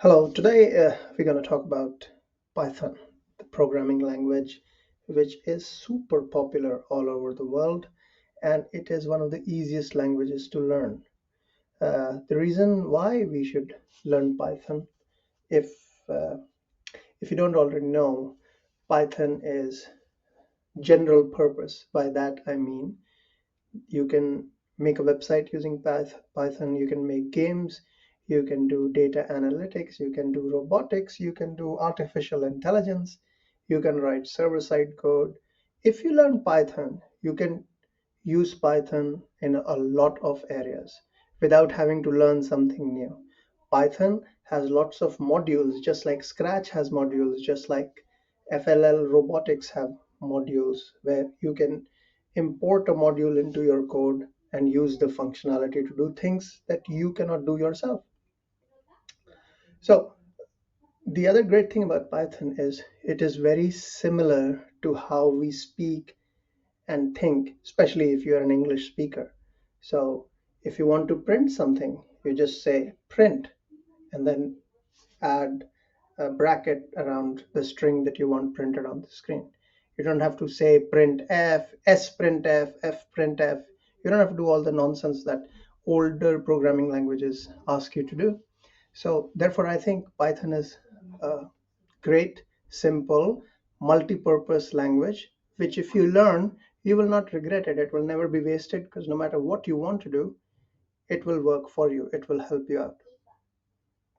Hello, today we're going to talk about Python, the programming language, which is super popular all over the world, and it is one of the easiest languages to learn. The reason why we should learn Python, if uh, if you don't already know, Python is general purpose. By that I mean you can make a website using Python, you can make games, you can do data analytics, you can do robotics, you can do artificial intelligence, you can write server-side code. If you learn Python, you can use Python in a lot of areas without having to learn something new. Python has lots of modules, just like Scratch has modules, just like FLL robotics have modules where you can import a module into your code and use the functionality to do things that you cannot do yourself. So the other great thing about Python is it is very similar to how we speak and think, especially if you're an English speaker. So if you want to print something, you just say print and then add a bracket around the string that you want printed on the screen. You don't have to say print f, s print f, f print f. You don't have to do all the nonsense that older programming languages ask you to do. So therefore, I think Python is a great, simple, multi-purpose language, which if you learn, you will not regret it. It will never be wasted because no matter what you want to do, it will work for you. It will help you out.